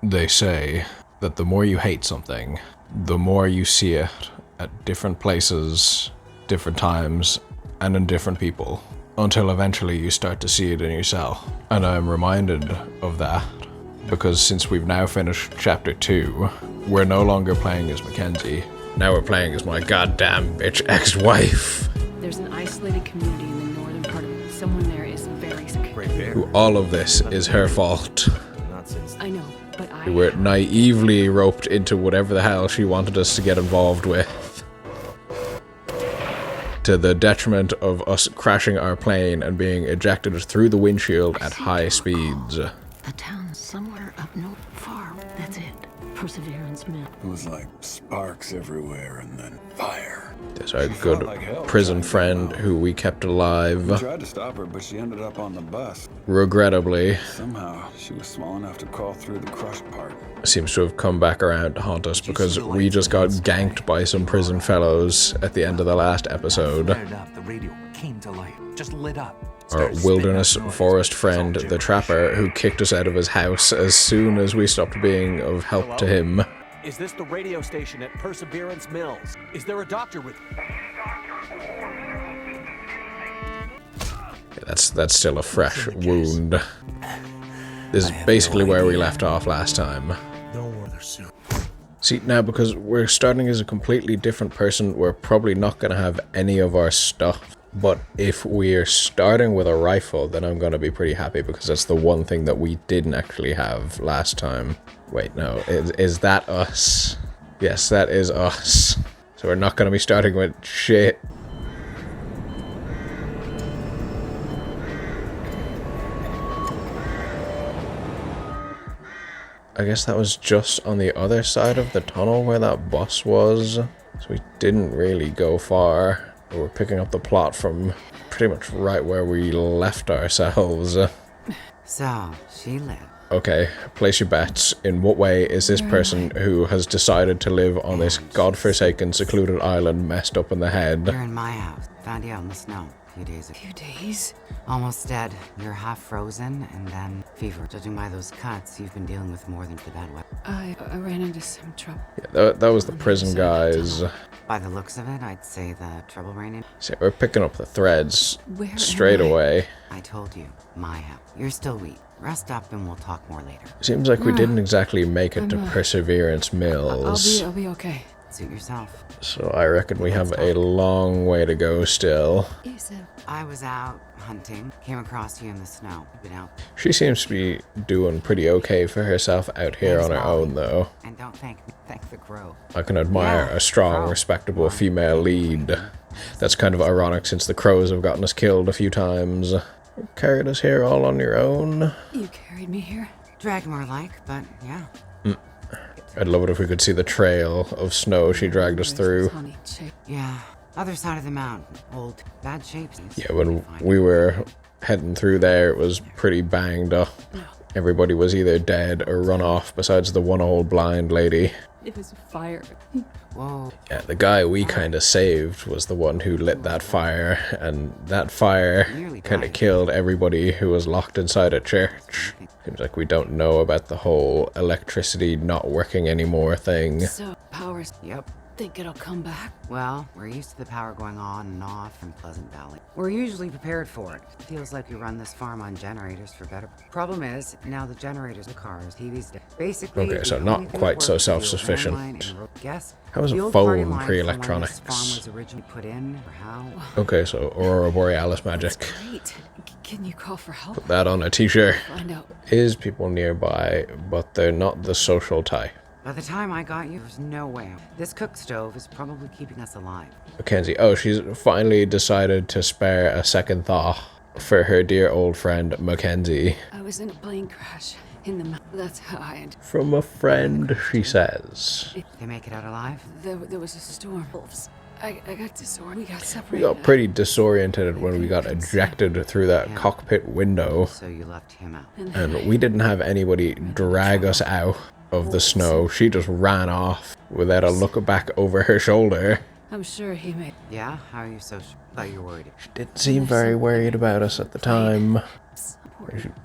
They say that the more you hate something, the more you see it at different places, different times, and in different people, until eventually you start to see it in yourself. And I'm reminded of that because since we've now finished chapter 2, we're no longer playing as Mackenzie. Now we're playing as my goddamn bitch ex-wife. There's an isolated community in the northern part of it. Someone there is very sick. Right there. Who all of this is her fault. I know, but I... We were naively roped into whatever the hell she wanted us to get involved with, to the detriment of us crashing our plane and being ejected through the windshield at high speeds. A town somewhere up north, far. That's it. Perseverance Mill. It was like sparks everywhere and then fire. There's our good prison friend who we kept We alive. tried to stop her, but she ended up on the bus. Regrettably, Somehow, she was small enough to crawl through the crushed part. seems to have come back around to haunt us because we just got ganked by some prison fellows at the end of the last episode. The radio came to life. Just lit up. Our wilderness forest friend, the trapper, who kicked us out of his house as soon as we stopped being of help to him. Is this the radio station at Perseverance Mills? Is there a doctor with you? That's still a fresh wound. This is basically where we left off last time. Don't worry, soon. See, now because we're starting as a completely different person, we're probably not going to have any of our stuff. But if we're starting with a rifle, then I'm going to be pretty happy because that's the one thing that we didn't actually have last time. Wait, no, is that us? Yes, that is us. So we're not going to be starting with shit. I guess that was just on the other side of the tunnel where that bus was. So we didn't really go far. We're picking up the plot from pretty much right where we left ourselves. So, she lived. Okay, place your bets. In what way is this person who has decided to live on this godforsaken, secluded island messed up in the head? You're in my house. Found you out in the snow a few days ago. Few days? Almost dead. You're half frozen, and then fever. Judging by those cuts, you've been dealing with more than the bad weather. I ran into some trouble. Yeah, that was the prison guys. By the looks of it, I'd say the trouble ran in. So we're picking up the threads Where straight am I? away. I told you, my house. You're still weak. Rest up and we'll talk more later. Seems like we didn't exactly make it to Perseverance Mills. I'll be okay. Suit yourself. So I reckon we have a long way to go still. You said I was out hunting. Came across you in the snow. Been out. She seems to be doing pretty okay for herself out here on her own, though. And don't thank me. Thank the crow. I can admire Yeah, a strong, Crow. respectable female lead. That's kind of ironic since the crows have gotten us killed a few times. You carried us here all on your own. you carried me here. Drag more like, but yeah. I'd love it if we could see the trail of snow she dragged us through. Honey, chick. Yeah. Other side of the mountain. Old. Bad shapes. Yeah, when we were heading through there, it was pretty banged up. Everybody was either dead or run off, besides the one old blind lady. It was fire. Whoa. Yeah, the guy we kind of saved was the one who lit that fire, and that fire kind of killed everybody who was locked inside a church. Seems like we don't know about the whole electricity not working anymore thing. So, powers. Yep. Think it'll come back? Well, we're used to the power going on and off in Pleasant Valley. We're usually prepared for it. Feels like we run this farm on generators for better. Problem is, now the generators are cars, TV's dead. Basically, Okay, so the not only thing quite that so works is the old self-sufficient. landline and road- Guess. How is the a old party phone line from when this pre-electronics? farm was originally put in, or how? Okay, so Aurora Borealis magic. Great. Can you call for help? Put that on a t-shirt. Find out. Is people nearby, but they're not the social type. By the time I got you, there's no way. This cook stove is probably keeping us alive. Mackenzie, oh, she's finally decided to spare a second thought for her dear old friend, Mackenzie. I was in a plane crash in the mountains. That's how I ended. From a friend, she says. They make it out alive? There was a storm. Wolves. I got disoriented. We got We separated. got pretty disoriented when we got ejected through that cockpit window, So you left him out. and we didn't have anybody drag us out of the snow. She just ran off without a look back over her shoulder. I'm sure he made. Yeah? How are you so sure? Thought you were worried. She didn't seem very worried about us at the time.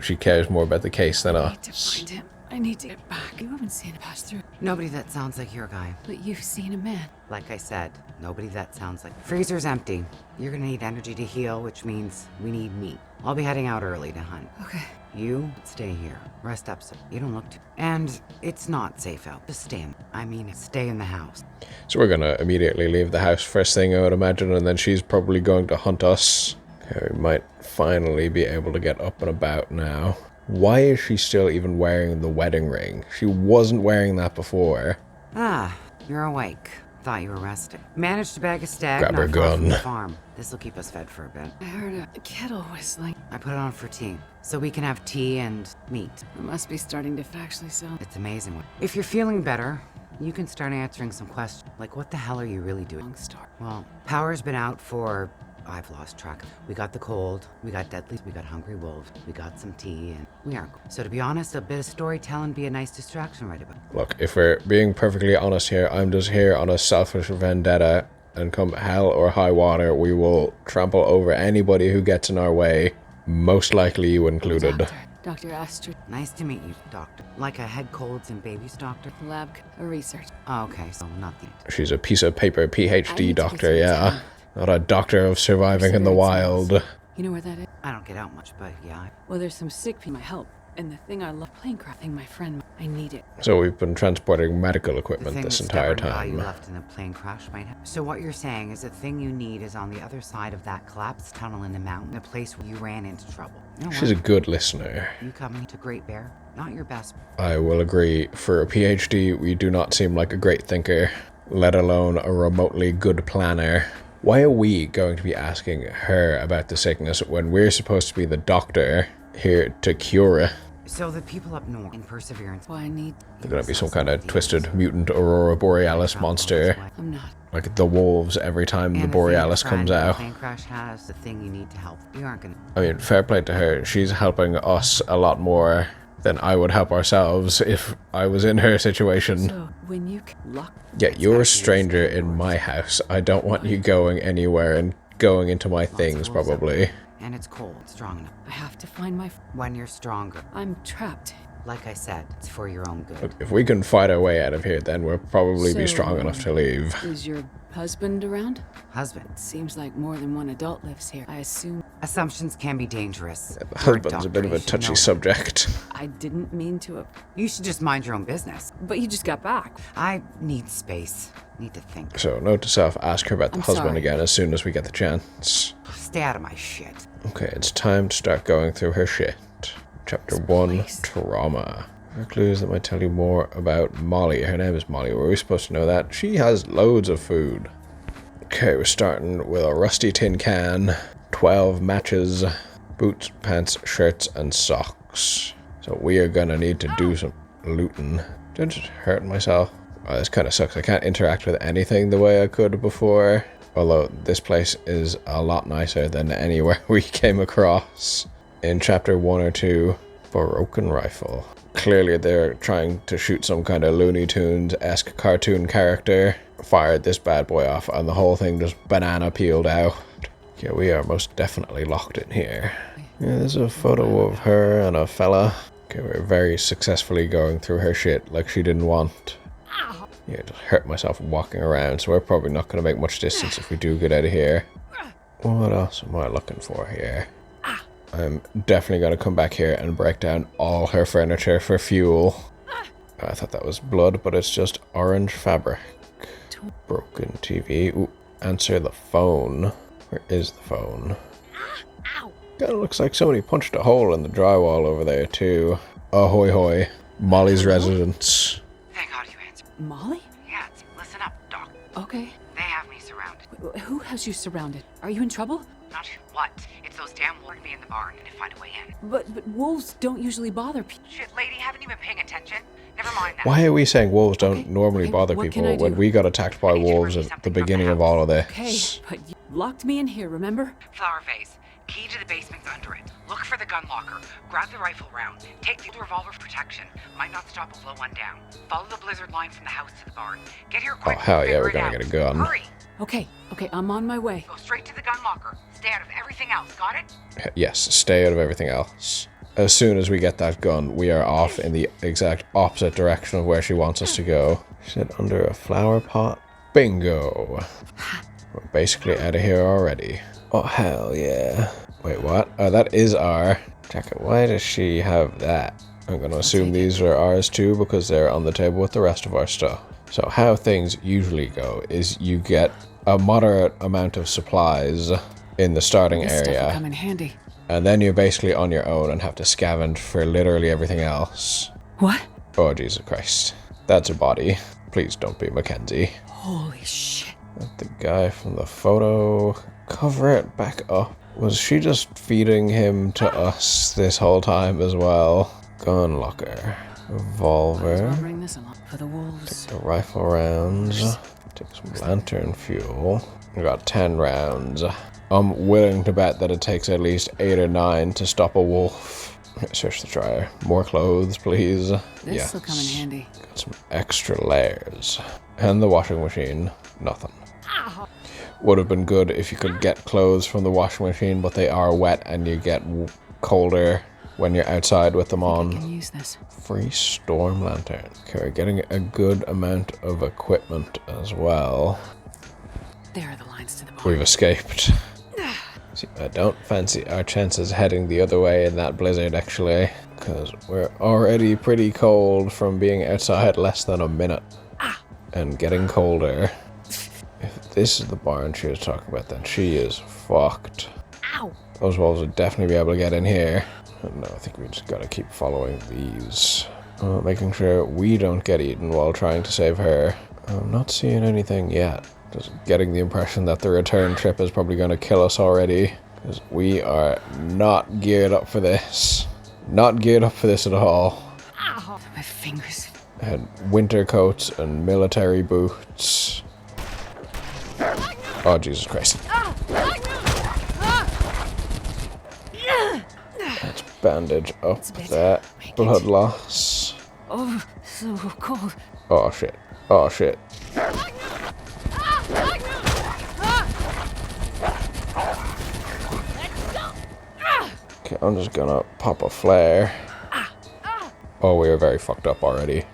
She cares more about the case than I need to us. find him. I need to get back. You haven't seen it pass through. Nobody that sounds like your guy. But you've seen a man. Like I said, nobody that sounds like... Freezer's empty. You're gonna need energy to heal, which means we need meat. I'll be heading out early to hunt. Okay. You stay here. Rest up, so you don't look too... And it's not safe out. Just stay in the house. So we're gonna immediately leave the house first thing, I would imagine, and then she's probably going to hunt us. Okay, we might finally be able to get up and about now. Why is she still even wearing the wedding ring? She wasn't wearing that before. Ah, you're awake. Thought you were resting. Managed to bag a stag. Grab her not far from gun. the farm. This'll keep us fed for a bit. I heard a kettle whistling. I put it on for tea, so we can have tea and meat. It must be starting to actually sound. It's amazing. If you're feeling better, you can start answering some questions. Like, what the hell are you really doing? Long story. Well, power's been out for... I've lost track. We got the cold, we got deadly, we got hungry wolves, we got some tea, and we aren't. So to be honest, a bit of storytelling be a nice distraction right about. Look, if we're being perfectly honest here, I'm just here on a selfish vendetta, and come hell or high water, we will trample over anybody who gets in our way, most likely you included. Dr. Astrid. Nice to meet you, doctor. Like a head colds and babies doctor? Lab. A research. Oh, okay, so not the... She's a piece of paper I PhD need to doctor, get yeah. some Not a doctor of surviving in the wild. You know where that is? I don't get out much, but yeah. Well, there's some sick people I help. And the thing I love, plane crafting, my friend. I need it. So we've been transporting medical The equipment thing this the entire stubborn guy you time. left in the plane crash might have. So what you're saying is the thing you need is on the other side of that collapsed tunnel in the mountain, the place where you ran into trouble. You know She's a what? good listener. You coming to Great Bear? Not your best. I will agree. For a PhD, we do not seem like a great thinker, let alone a remotely good planner. Why are we going to be asking her about the sickness when we're supposed to be the doctor here to cure it? So the people up north in Perseverance. Why I need. They're gonna be some kind of twisted mutant Aurora Borealis monster. I'm not. Like the wolves every time the Borealis comes out. Plane crash has the thing you need to help. You aren't gonna. I mean, fair play to her. She's helping us a lot more than I would help ourselves if I was in her situation. So when you lock. Yeah, you're a stranger in my house. I don't want you going anywhere and going into my things, probably. And it's cold, strong enough. I have to find my. When you're stronger. I'm trapped. Like I said, it's for your own good. Look, if we can fight our way out of here, then we'll probably be So, strong enough to leave. Is your husband around? Husband. Seems like more than one adult lives here. I assume. Assumptions can be dangerous. The You're husband's a bit of doctor, a you should touchy know. subject. I didn't mean to. You should just mind your own business. But you just got back. I need space. Need to think. So, note to self, ask her about the I'm husband sorry. again as soon as we get the chance. Stay out of my shit. Okay, it's time to start going through her shit. Chapter 1, place. Trauma. There are clues that might tell you more about Molly. Her name is Molly. Were we supposed to know that? She has loads of food. Okay, we're starting with a rusty tin can, 12 matches, boots, pants, shirts, and socks. So we are gonna need to do some looting. Did I just hurt myself? Oh, this kind of sucks. I can't interact with anything the way I could before. Although this place is a lot nicer than anywhere we came across. In chapter 1 or 2, broken rifle. Clearly they're trying to shoot some kind of Looney Tunes-esque cartoon character. Fired this bad boy off and the whole thing just banana peeled out. Okay, we are most definitely locked in here. Yeah, there's a photo of her and a fella. Okay, we're very successfully going through her shit like she didn't want. Yeah, just hurt myself walking around, so we're probably not going to make much distance if we do get out of here. What else am I looking for here? I'm definitely going to come back here and break down all her furniture for fuel. I thought that was blood, but it's just orange fabric. Broken TV. Ooh, answer the phone. Where is the phone? Kinda looks like somebody punched a hole in the drywall over there, too. Ahoy hoy. Molly's residence. Thank God you answered. Molly? Yeah, listen up, Doc. Okay. They have me surrounded. Who has you surrounded? Are you in trouble? Not what? It's those damn wolves me in the barn and to find a way in. But wolves don't usually bother people. Shit, lady, haven't you been paying attention? Never mind that. Why are we saying wolves don't Okay, normally okay, bother what can people I when do? we got attacked by I need you to wolves bring me at the something from beginning the of all of Okay, this? but you locked me in here, remember? Flower vase. Key to the basement's under it. Look for the gun locker. Grab the rifle round. Take the revolver for protection. Might not stop a blow one down. Follow the blizzard line from the house to the barn. Get here quick. Oh, hell and yeah, figure we're it gonna out. get a gun. Hurry. Okay, I'm on my way. Go straight to the gun locker. Stay out of everything else. Got it? Yes, stay out of everything else. as soon as we get that gun, we are off in the exact opposite direction of where she wants us to go. Sit under a flower pot. Bingo. We're basically out of here already. Oh, hell yeah. Wait, what? Oh, that is our jacket. Why does she have that? I'm going to assume these are ours too because they're on the table with the rest of our stuff. So how things usually go is you get a moderate amount of supplies in the starting This stuff will area. come in handy. And then you're basically on your own and have to scavenge for literally everything else. What? Oh, Jesus Christ. That's a body. Please don't be Mackenzie. Holy shit. The guy from the photo. Cover it back up. Was she just feeding him to us this whole time as well? Gun locker. Revolver. I'll bring this along for the wolves. The rifle rounds. Take some lantern fuel. We got 10 rounds. I'm willing to bet that it takes at least 8 or 9 to stop a wolf. Search the dryer. More clothes, please. This will come in handy. Got some extra layers. And the washing machine. Nothing. Would have been good if you could get clothes from the washing machine, but they are wet and you get colder when you're outside with them I on. can use this. Free storm lantern. Okay, we're getting a good amount of equipment as well. There are the lines to the bar. We've escaped. See, I don't fancy our chances heading the other way in that blizzard, actually, because we're already pretty cold from being outside less than a minute and getting colder. If this is the barn she was talking about, then she is fucked. Ow! Those wolves would definitely be able to get in here. No, I think we just gotta keep following these. Making sure we don't get eaten while trying to save her. I'm not seeing anything yet. Just getting the impression that the return trip is probably going to kill us already. Because we are not geared up for this. Not geared up for this at all. Ow! My fingers. Had winter coats and military boots. Oh, Jesus Christ. Let's bandage up that blood loss. Oh, so cold. Oh, shit. Oh, shit. Okay, I'm just gonna pop a flare. Oh, we are very fucked up already.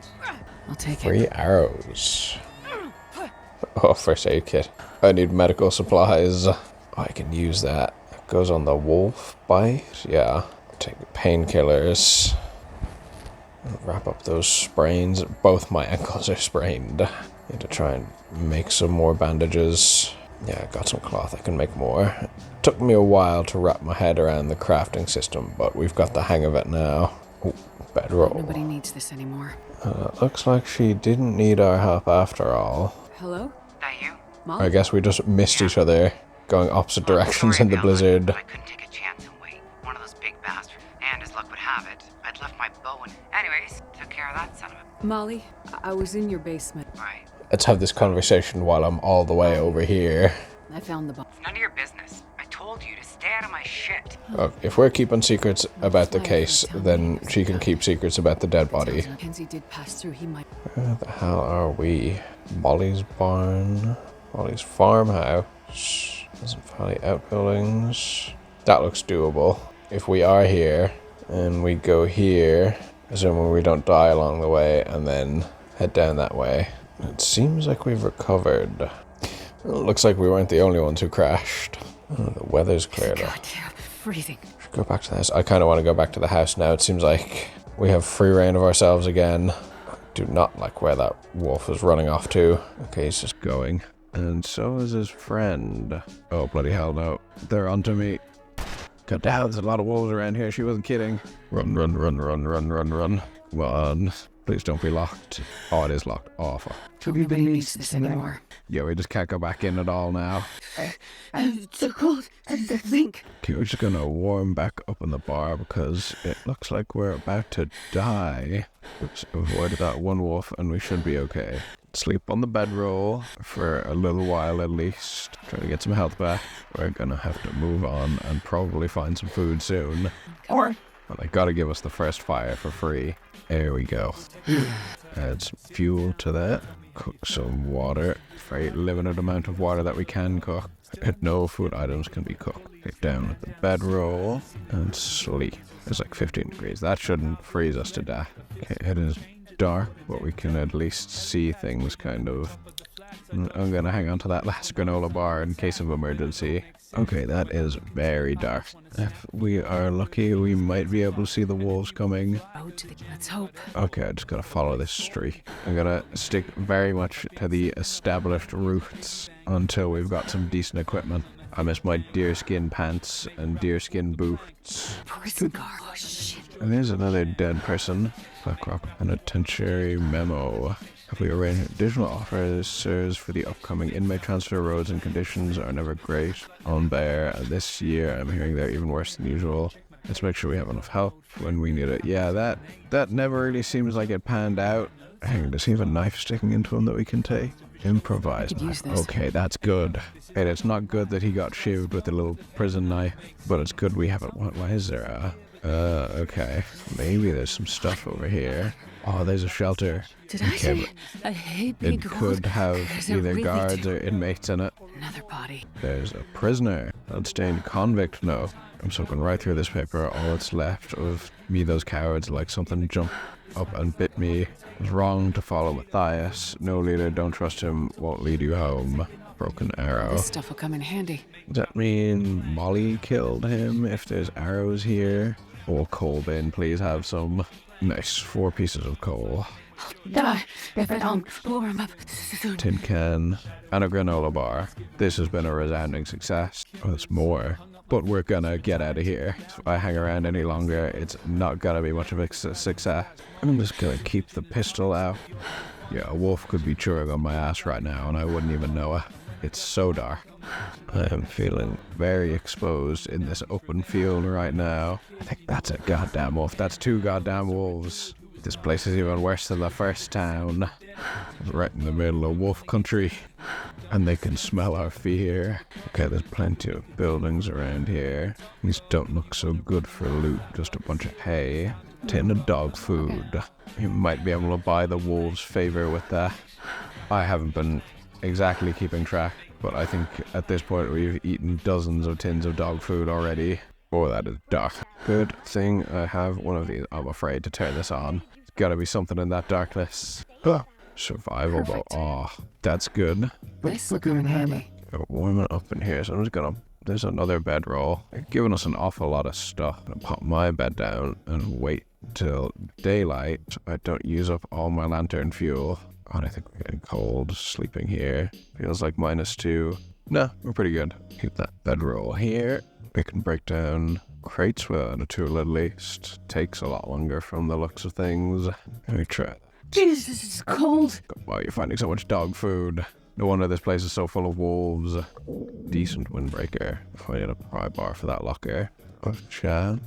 I'll take it. 3 arrows. Oh, first aid kit. I need medical supplies. Oh, I can use that. It goes on the wolf bite. Yeah. Take painkillers. Wrap up those sprains. Both my ankles are sprained. Need to try and make some more bandages. Yeah, I got some cloth. I can make more. Took me a while to wrap my head around the crafting system, but we've got the hang of it now. Ooh, bedroll. Nobody needs this anymore. Looks like she didn't need our help after all. Hello? That you? Molly? I guess we just missed each other, going opposite directions in the blizzard. I couldn't take a chance and wait. One of those big bastards. And as luck would have it, I'd left my bow and... Anyways, took care of that son of a... Molly, I was in your basement. Right. Let's have this conversation while I'm all the way over here. I found the bomb. It's none of your business. I told you to stay out of my shit. Look, if we're keeping secrets about the case, then she can keep secrets about the dead body. Mackenzie did pass through. He might. Where the hell are we? Molly's barn. Molly's farmhouse. Pleasant Valley outbuildings. That looks doable. If we are here, and we go here, assuming we don't die along the way, and then head down that way. It seems like we've recovered. Well, it looks like we weren't the only ones who crashed. Oh, the weather's cleared up. Goddamn, freezing. Should go back to the house. I kind of want to go back to the house now. It seems like we have free reign of ourselves again. I do not like where that wolf is running off to. Okay, he's just going. And so is his friend. Oh, bloody hell no. They're onto me. God damn, there's a lot of wolves around here. She wasn't kidding. Run, run, run, run, run, run, run. Come on. Please don't be locked. Oh, it is locked. Oh, fuck. Nobody needs this anymore. Yeah, we just can't go back in at all now. It's so cold. I think. Okay, we're just gonna warm back up in the bar because it looks like we're about to die. Oops, avoided that one wolf and we should be okay. Sleep on the bedroll for a little while at least. Try to get some health back. We're gonna have to move on and probably find some food soon. Or Well, they gotta give us the first fire for free. There we go. Add some fuel to that. Cook some water. Very limited amount of water that we can cook. No food items can be cooked. Lay down with the bedroll and sleep. It's like 15 degrees. That shouldn't freeze us to death. Okay, it is dark, but we can at least see things kind of. I'm gonna hang on to that last granola bar in case of emergency. Okay, that is very dark. If we are lucky, we might be able to see the wolves coming. Let's hope. Okay, I just gotta follow this streak. I'm gonna stick very much to the established routes until we've got some decent equipment. I miss my deerskin pants and deerskin boots. Prison guard. Oh, shit. And there's another dead person. Blackrock penitentiary memo. Have we arranged additional officers for the upcoming inmate transfer? Roads and conditions are never great on Bear. This year, I'm hearing they're even worse than usual. Let's make sure we have enough help when we need it. Yeah, that never really seems like it panned out. Hang on, does he have a knife sticking into him that we can take? Improvise. I could use this. Okay, that's good. And it's not good that he got shivved with a little prison knife, but it's good we have it. Why is there a... okay. Maybe there's some stuff over here. Oh, there's a shelter. Did I say I hate being It could have either guards or inmates in it. Another body. There's a prisoner. Bloodstained convict. No. I'm soaking right through this paper. All that's left of me, those cowards, like something jumped up and bit me. It was wrong to follow Matthias. No leader, don't trust him, won't lead you home. Broken arrow. This stuff will come in handy. Does that mean Molly killed him? If there's arrows here. Oh, coal bin, please have some. Nice, 4 pieces of coal. Die if I don't warm up soon. Tin can and a granola bar. This has been a resounding success. Oh, there's more. But we're gonna get out of here. If I hang around any longer, it's not gonna be much of a success. I'm just gonna keep the pistol out. Yeah, a wolf could be chewing on my ass right now and I wouldn't even know it. It's so dark. I am feeling very exposed in this open field right now. I think that's a goddamn wolf. That's 2 goddamn wolves. This place is even worse than the first town. Right in the middle of wolf country. And they can smell our fear. Okay, there's plenty of buildings around here. These don't look so good for loot. Just a bunch of hay. Tin of dog food. You might be able to buy the wolves' favor with that. I haven't been exactly keeping track, but I think at this point we've eaten dozens of tins of dog food already. Oh, that is dark. Good thing I have one of these. I'm afraid to turn this on. There's gotta be something in that darkness. Survival bow. Oh, that's good. This will come in handy. Got warming up in here, so I'm just gonna... There's another bedroll. They're giving us an awful lot of stuff. I'm gonna pop my bed down and wait till daylight so I don't use up all my lantern fuel. Oh, I think we're getting cold sleeping here. Feels like -2. No, we're pretty good. Keep that bedroll here. We can break down crates without a tool at least. Takes a lot longer from the looks of things. Let me try that. Jesus, it's cold. Wow, you're finding so much dog food. No wonder this place is so full of wolves. Decent windbreaker. I need a pry bar for that locker. Oh, chat.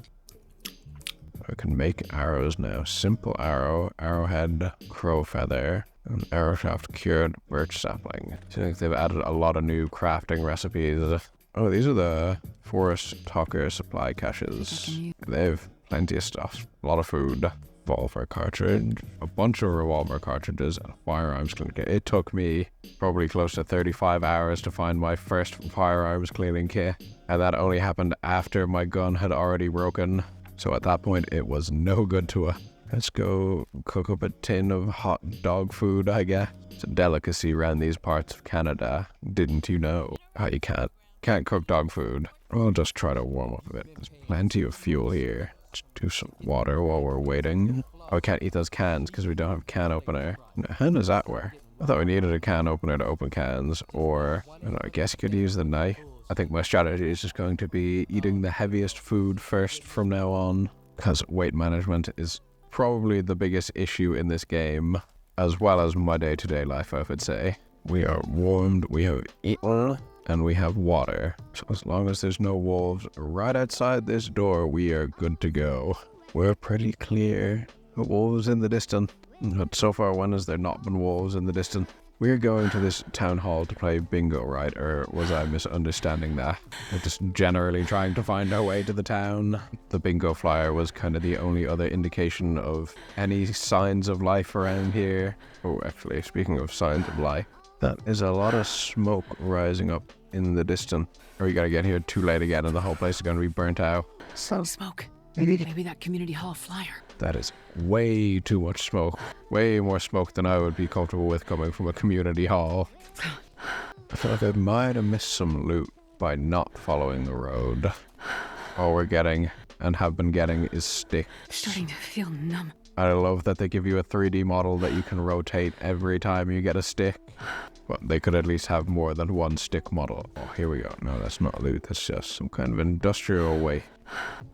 I can make arrows now. Simple arrow, arrowhead, crow feather, an arrow shaft cured birch sapling. Seems like they've added a lot of new crafting recipes. Oh, these are the forest talker supply caches. They have plenty of stuff. A lot of food. Revolver cartridge, a bunch of revolver cartridges, and a firearms cleaning kit. It took me probably close to 35 hours to find my first firearms cleaning kit, and that only happened after my gun had already broken. So at that point, it was no good to us. Let's go cook up a tin of hot dog food, I guess. It's a delicacy around these parts of Canada. Didn't you know? Oh, you can't cook dog food. We'll just try to warm up a bit. There's plenty of fuel here. Let's do some water while we're waiting. Oh, we can't eat those cans because we don't have a can opener. How does that work? I thought we needed a can opener to open cans, or I don't know, I guess you could use the knife. I think my strategy is just going to be eating the heaviest food first from now on, because weight management is probably the biggest issue in this game, as well as my day-to-day life, I would say. We are warmed, we have eaten, and we have water. So as long as there's no wolves right outside this door, we are good to go. We're pretty clear. Wolves in the distance. But so far, when has there not been wolves in the distance? We're going to this town hall to play bingo, right? Or was I misunderstanding that? We're just generally trying to find our way to the town. The bingo flyer was kind of the only other indication of any signs of life around here. Oh, actually, speaking of signs of life, That is a lot of smoke rising up in the distance. Or we gotta get here too late again and the whole place is gonna be burnt out. Smoke. Maybe that community hall flyer. That is way too much smoke. Way more smoke than I would be comfortable with coming from a community hall. I feel like I might have missed some loot by not following the road. All we're getting, and have been getting, is sticks. Starting to feel numb. I love that they give you a 3D model that you can rotate every time you get a stick. But they could at least have more than one stick model. Oh, here we go. No, that's not loot. That's just some kind of industrial way.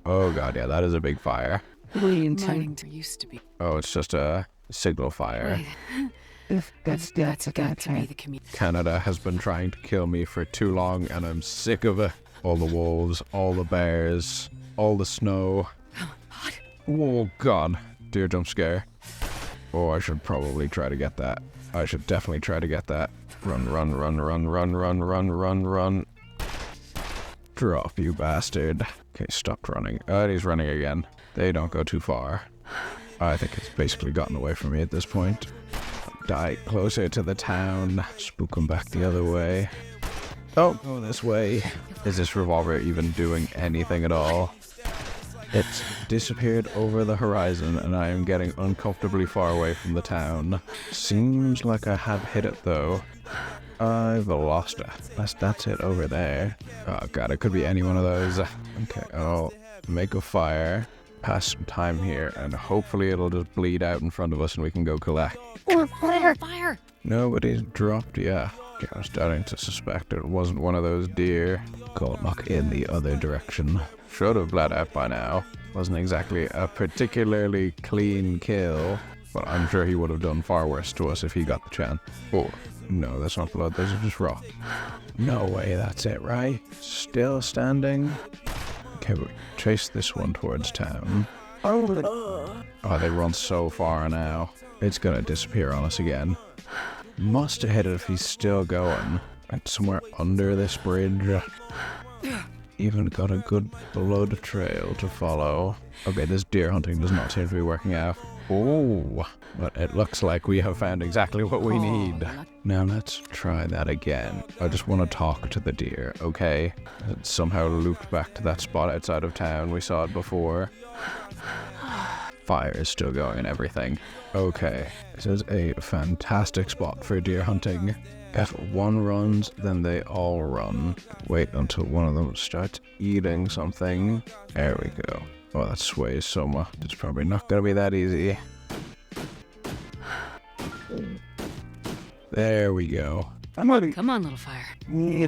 Oh god, yeah, that is a big fire. Mining used to be. Oh, it's just a signal fire. That's got to be the community. Canada has been trying to kill me for too long, and I'm sick of it. All the wolves, all the bears, all the snow. Oh god, deer jump scare. Oh, I should probably try to get that. I should definitely try to get that. Run, run, run, run, run, run, run, run, run. Drop, you bastard. Okay, stop running. Oh, he's running again. They don't go too far. I think it's basically gotten away from me at this point. Die closer to the town. Spook him back the other way. Oh, go this way. Is this revolver even doing anything at all? It's disappeared over the horizon and I am getting uncomfortably far away from the town. Seems like I have hit it though. I've lost it. That's it over there. Oh god, it could be any one of those. Okay, I'll make a fire, pass some time here, and hopefully it'll just bleed out in front of us and we can go collect. Fire! Nobody's dropped yet. Okay, I'm starting to suspect it wasn't one of those deer. Cold knock in the other direction. Should have bled out by now. Wasn't exactly a particularly clean kill, but I'm sure he would have done far worse to us if he got the chance. Oh, no, that's not blood, those are just rock. No way, that's it, right? Still standing? Okay, we chase this one towards town. Oh, they run so far now. It's gonna disappear on us again. Must have hit it if he's still going. And somewhere under this bridge. Even got a good blood trail to follow. Okay, this deer hunting does not seem to be working out. Oh, but it looks like we have found exactly what we need. Now let's try that again. I just want to talk to the deer, okay? It somehow looped back to that spot outside of town. We saw it before. Fire is still going and everything. Okay, this is a fantastic spot for deer hunting. If one runs, then they all run. Wait until one of them starts eating something. There we go. Oh, that sways so much. It's probably not gonna be that easy. There we go. Come on, little fire.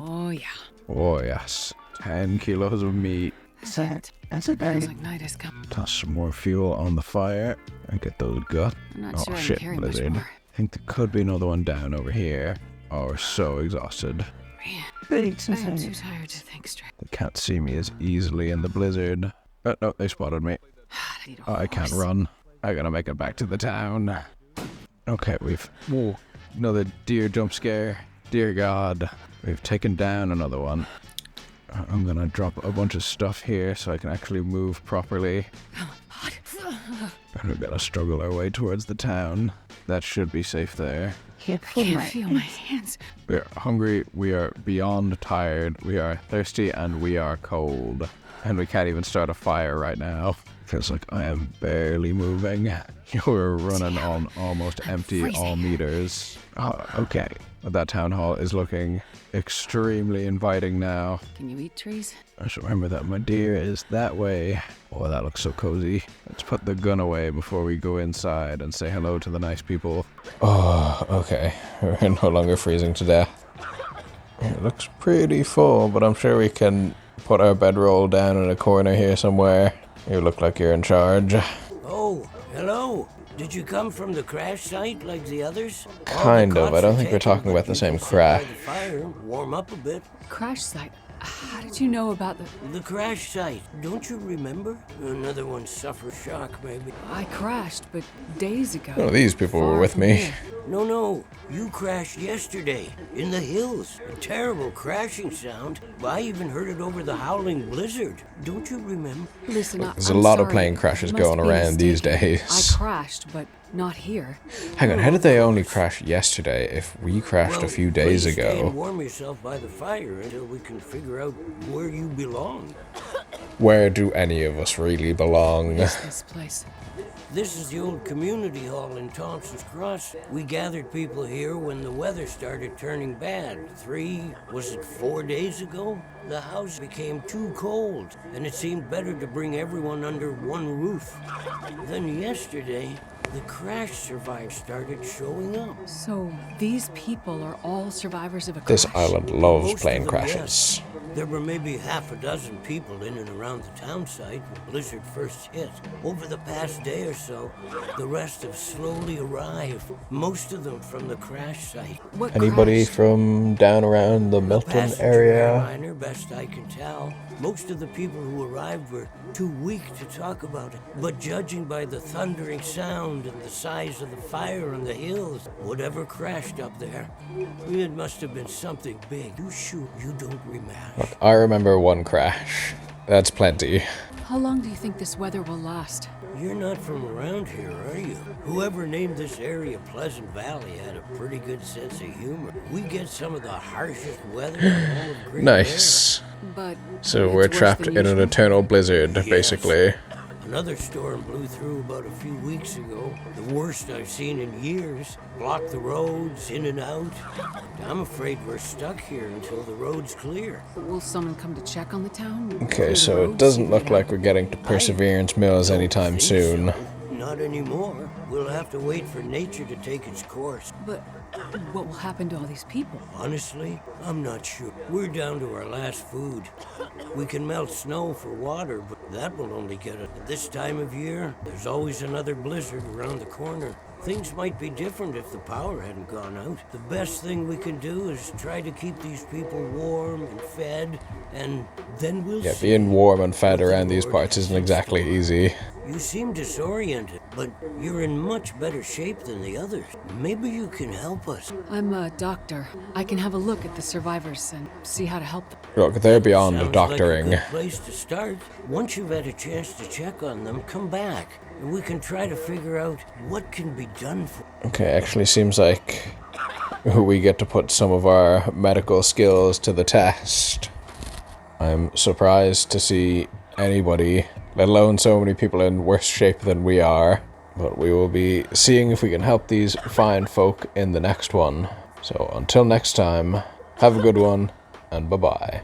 Oh, yeah. Oh, yes. 10 kilos of meat. That's it. Feels like night has come. Toss some more fuel on the fire and get those guts. I'm not Oh sure shit, I'm carrying much blizzard. more. I think there could be another one down over here. Oh, we're so exhausted. Man, I am too tired to think straight. They can't see me as easily in the blizzard. Oh, no, they spotted me. I need a Oh, I can't horse. run. I gotta make it back to the town. Okay, whoa, another deer jump scare. Dear God. We've taken down another one. I'm gonna drop a bunch of stuff here so I can actually move properly. And we're gonna struggle our way towards the town. That should be safe there. I can't feel my hands. We're hungry, we are beyond tired, we are thirsty, and we are cold. And we can't even start a fire right now. Feels like I am barely moving. You're running on almost empty all meters. Oh, okay. That town hall is looking extremely inviting now. Can you eat trees? I should remember that my deer is that way. Oh, that looks so cozy. Let's put the gun away before we go inside and say hello to the nice people. Oh, okay. We're no longer freezing to death. It looks pretty full, but I'm sure we can put our bedroll down in a corner here somewhere. You look like you're in charge. Oh, hello. Did you come from the crash site like the others? Kind of. I don't think we're talking about the same crash. The fire, warm up a bit. Crash site. How did you know about The crash site. Don't you remember? Another one suffered shock, maybe. I crashed, but days ago. Oh, these people were Far with from me. here. No, you crashed yesterday in the hills. A terrible crashing sound. I even heard it over the howling blizzard. Don't you remember? Listen, There's I'm a lot sorry. of plane crashes You must going be around these mistaken. days. I crashed, but not here. Hang on, how did they only crash yesterday if we crashed a few days please stay and ago? warm yourself by the fire until we can figure out where you belong. Where do any of us really belong? What is this place? This is the old community hall in Thompson's Cross. We gathered people here when the weather started turning bad. 4 days ago? The house became too cold, and it seemed better to bring everyone under one roof. Then yesterday, the crash survivors started showing up. So these people are all survivors of a crash? This island loves Most plane of them, crashes. yes. There were maybe half a dozen people in and around the town site when Blizzard first hit. Over the past day or so, the rest have slowly arrived, most of them from the crash site. What Anybody crashed? from down around the Milton Passenger area? airliner, best I can tell. Most of the people who arrived were too weak to talk about it. But judging by the thundering sound and the size of the fire on the hills, whatever crashed up there, it must have been something big. You sure you don't remember? I remember one crash. That's plenty. How long do you think this weather will last? You're not from around here, are you? Whoever named this area Pleasant Valley had a pretty good sense of humor. We get some of the harshest weather in all of Great Nice. But So it's we're worse trapped than in an usual. eternal blizzard, Yes. basically. Another storm blew through about a few weeks ago. The worst I've seen in years. Blocked the roads, in and out. I'm afraid we're stuck here until the road's clear. Will someone come to check on the town? Clear Okay, the so it roads, doesn't see look what like we're getting to Perseverance Mills Don't anytime think soon. so. Not anymore. We'll have to wait for nature to take its course. But what will happen to all these people? Honestly, I'm not sure. We're down to our last food. We can melt snow for water, but that will only get us. At this time of year, there's always another blizzard around the corner. Things might be different if the power hadn't gone out. The best thing we can do is try to keep these people warm and fed, and then we'll Yeah, see. being warm and fed what the around these Lord parts has isn't in exactly store. easy. You seem disoriented, but you're in much better shape than the others. Maybe you can help us. I'm a doctor. I can have a look at the survivors and see how to help them. Look, they're beyond Sounds doctoring. Like a good place to start. Once you've had a chance to check on them, come back, and we can try to figure out what can be done for. Okay, actually seems like we get to put some of our medical skills to the test. I'm surprised to see anybody, let alone so many people, in worse shape than we are. But we will be seeing if we can help these fine folk in the next one. So until next time, have a good one, and bye-bye.